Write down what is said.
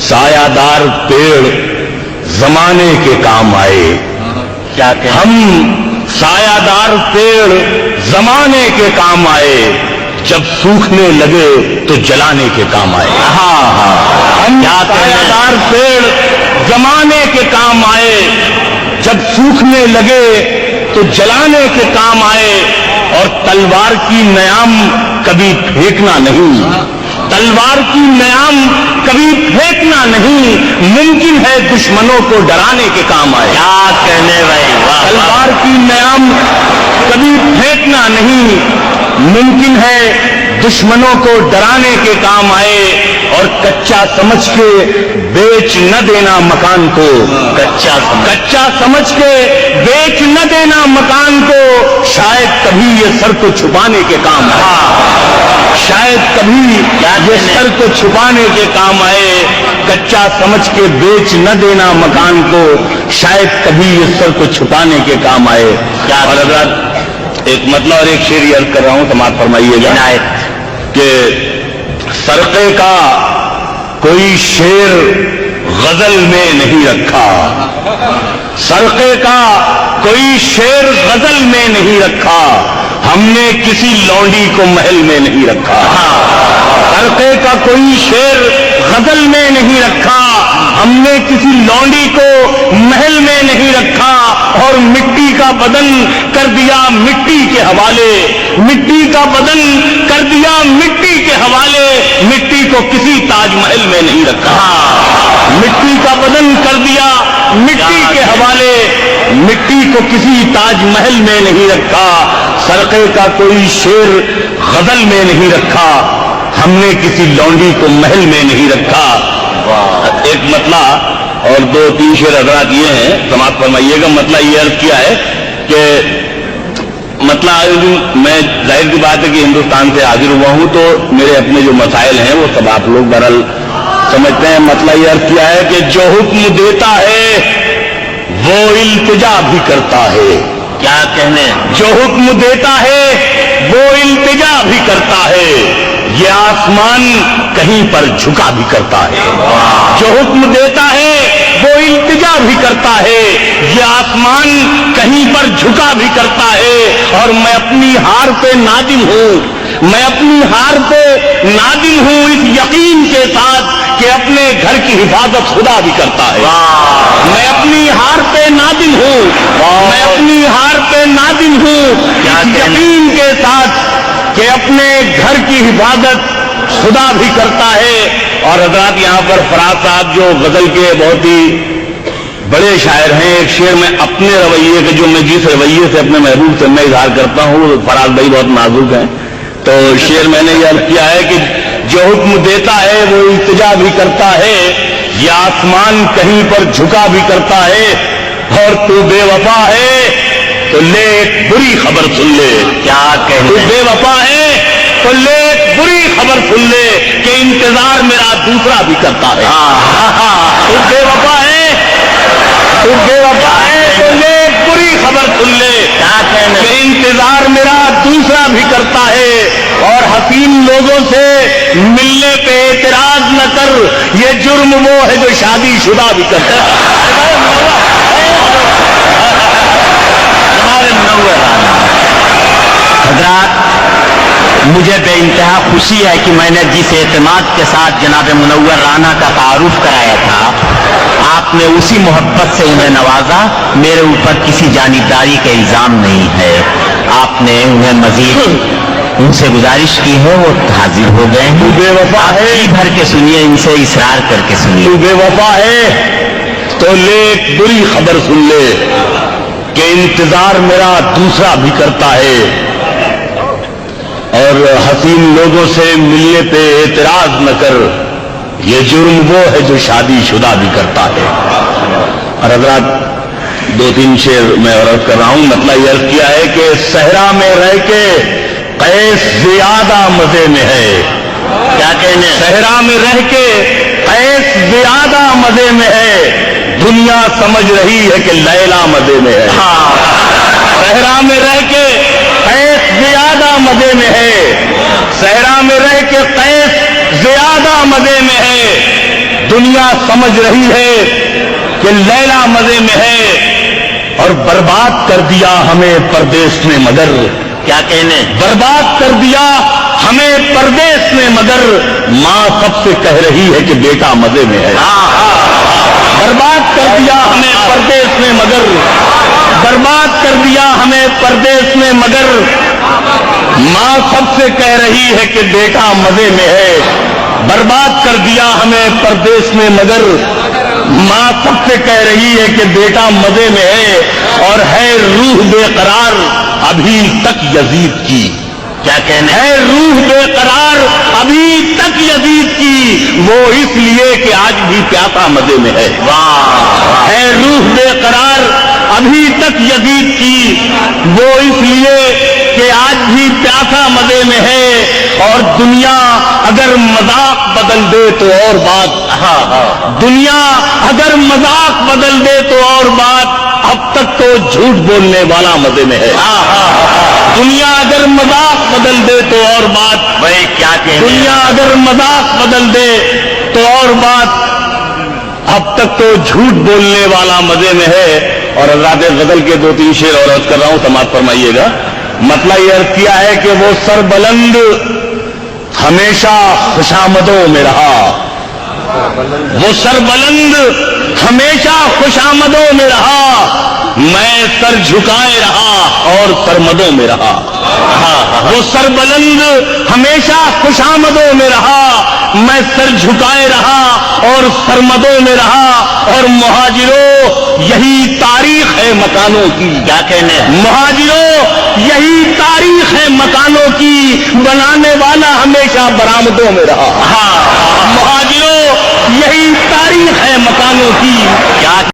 سایہ دار پیڑ زمانے کے کام آئے. کیا کہ ہم سایہ دار پیڑ زمانے کے کام آئے, جب سوکھنے لگے تو جلانے کے کام آئے. ہم سایہ دار پیڑ زمانے کے کام آئے, جب سوکھنے لگے تو جلانے کے کام آئے. اور تلوار کی نیام کبھی پھینکنا نہیں, تلوار کی نیام کبھی پھینکنا نہیں, ممکن ہے دشمنوں کو ڈرانے کے کام آئے. کیا کہنے بھائی, تلوار کی نیام کبھی پھینکنا نہیں, ممکن ہے دشمنوں کو ڈرانے کے کام آئے. اور کچا سمجھ کے بیچ نہ دینا مکان کو, کچا سمجھ کے بیچ نہ دینا مکان کو, شاید کبھی یہ سر کو چھپانے کے کام آئے. شاید کبھی یہ سر کو چھپانے کے کام آئے. کچا سمجھ کے بیچ نہ دینا مکان کو, شاید کبھی یہ سر کو چھپانے کے کام آئے. اور اگر ایک مطلب اور ایک شعر عرض کر رہا ہوں, سماعت فرمائیے گا کہ سرقے کا کوئی شیر غزل میں نہیں رکھا, سرقے کا کوئی شیر غزل میں نہیں رکھا, ہم نے کسی لونڈی کو محل میں نہیں رکھا. سرقے کا کوئی شیر غزل میں نہیں رکھا, ہم نے کسی لونڈی کو محل میں نہیں رکھا. اور مٹی کا بدن کر دیا مٹی کے حوالے, مٹی کا بدن کر دیا مٹی کے حوالے, مٹی کو کسی تاج محل میں نہیں رکھا. مٹی کا بدن کر دیا مٹی کے حوالے, مٹی کو کسی تاج محل میں نہیں رکھا. سرقے کا کوئی شیر غزل میں نہیں رکھا, ہم نے کسی لونڈی کو محل میں نہیں رکھا. ایک مطلب اور دو تین شعر حضرات یہ ہیں, سماعت فرمائیے گا. مطلب یہ عرض کیا ہے کہ مطلب میں ظاہر کی بات ہے کہ ہندوستان سے حاضر ہوا ہوں, تو میرے اپنے جو مسائل ہیں وہ سب آپ لوگ بہرحال سمجھتے ہیں. مطلب یہ عرض کیا ہے کہ جو حکم دیتا ہے وہ التجا بھی کرتا ہے. کیا کہنے, جو حکم دیتا ہے وہ التجا بھی کرتا ہے, یہ آسمان کہیں پر جھکا بھی کرتا ہے. جو حکم دیتا ہے وہ التجا بھی کرتا ہے, یہ آسمان کہیں پر جھکا بھی کرتا ہے. اور میں اپنی ہار پہ نادم ہوں, میں اپنی ہار پہ نادم ہوں اس یقین کے ساتھ کہ اپنے گھر کی حفاظت خدا بھی کرتا ہے. میں اپنی ہار پہ نادم ہوں, میں اپنی ہار پہ نادم ہوں اس یقین کے ساتھ کہ اپنے گھر کی حفاظت خدا بھی کرتا ہے. اور حضرات یہاں پر فراز صاحب جو غزل کے بہت ہی بڑے شاعر ہیں, ایک شعر میں اپنے رویے کے, جو میں جس رویے سے اپنے محبوب سے میں اظہار کرتا ہوں, فراز بھائی بہت نازک ہیں, تو شعر میں نے یہ عرض کیا ہے کہ جو حکم دیتا ہے وہ التجا بھی کرتا ہے, یہ آسمان کہیں پر جھکا بھی کرتا ہے. اور تو بے وفا ہے تو لے ایک بری خبر سن لے. کیا کہنے, تو بے وفا ہے تو لے ایک بری خبر سن لے کہ انتظار میرا دوسرا بھی کرتا ہے. تو بے وفا ہے, تو بے وفا ہے تو لے ایک بری خبر سن لے کیا کہنے, کہ انتظار میرا دوسرا بھی کرتا ہے. اور حسین لوگوں سے ملنے پہ اعتراض نہ کر, یہ جرم وہ ہے جو شادی شدہ بھی کرتا ہے. حضرات, مجھے بے انتہا خوشی ہے کہ میں نے جس اعتماد کے ساتھ جناب منور رانا کا تعارف کرایا تھا, آپ نے اسی محبت سے انہیں نوازا. میرے اوپر کسی جانبداری کا الزام نہیں ہے. آپ نے انہیں مزید ان سے گزارش کی ہے, وہ حاضر ہو گئے ہیں. بے وفا ہے, جی بھر کے سنیے, ان سے اصرار کر کے سنیے. تو بے وفا ہے تو لے ایک بری خبر سن لے کہ انتظار میرا دوسرا بھی کرتا ہے. اور حسین لوگوں سے ملنے پہ اعتراض نہ کر, یہ جرم وہ ہے جو شادی شدہ بھی کرتا ہے. اور حضرات دو تین شعر میں عرض کر رہا ہوں. مطلب یہ عرض کیا ہے کہ صحرا میں رہ کے قیس زیادہ مزے میں ہے. کیا کہنے, صحرا میں رہ کے قیس زیادہ مزے میں ہے, دنیا سمجھ رہی ہے کہ لیلا مزے میں ہے. صحرا میں رہ کے قیس زیادہ مزے میں ہے, صحرا میں رہ کے قیس زیادہ مزے میں ہے, دنیا سمجھ رہی ہے کہ لیلا مزے میں ہے، اور برباد کر دیا ہمیں پردیس نے مگر، کیا کہنے، برباد کر دیا ہمیں پردیس نے مگر، ماں سب سے کہہ رہی ہے کہ بیٹا مزے میں ہے۔ برباد کر دیا ہمیں پردیس نے مگر، برباد کر دیا ہمیں پردیس نے مگر، ماں سب سے کہہ رہی ہے کہ بیٹا مزے میں ہے۔ برباد کر دیا ہمیں پردیس نے مگر، ماں سب سے کہہ رہی ہے کہ بیٹا مزے میں ہے، اور ہے روح بے قرار ابھی تک یزید کی، کیا کہنے، ہے روح بے قرار ابھی تک یزید کی، وہ اس لیے کہ آج بھی پیاسا مزے میں ہے۔ واہ، ہے روح بے قرار ابھی تک یزید کی، وہ اس لیے کہ آج بھی پیاسا مزے میں ہے، اور دنیا اگر مذاق بدل دے تو اور بات، دنیا اگر مذاق بدل دے تو اور بات، اب تک تو جھوٹ بولنے والا مزے میں ہے۔ دنیا اگر مذاق بدل دے تو اور بات، بھائی کیا کہنے، دنیا اگر مذاق بدل دے تو اور بات، اب تک تو جھوٹ بولنے والا مزے میں ہے۔ اور حضرات غزل کے 2-3 شعر اور عرض کر رہا ہوں، سماعت فرمائیے گا۔ مطلب یہ عرض کیا ہے کہ وہ سر بلند ہمیشہ خوشامدوں میں رہا، وہ سر بلند ہمیشہ خوشامدوں میں رہا، میں سر جھکائے رہا اور سرمدوں میں رہا۔ وہ سر بلند ہمیشہ خوشامدوں میں رہا، میں سر جھکائے رہا اور سرمدوں میں رہا، اور مہاجروں یہی تاریخ ہے مکانوں کی، کیا کہنے، مہاجروں یہی تاریخ ہے مکانوں کی، بنانے والا ہمیشہ برآمدوں میں رہا۔ مہاجروں یہی تاریخ ہے مکانوں کی،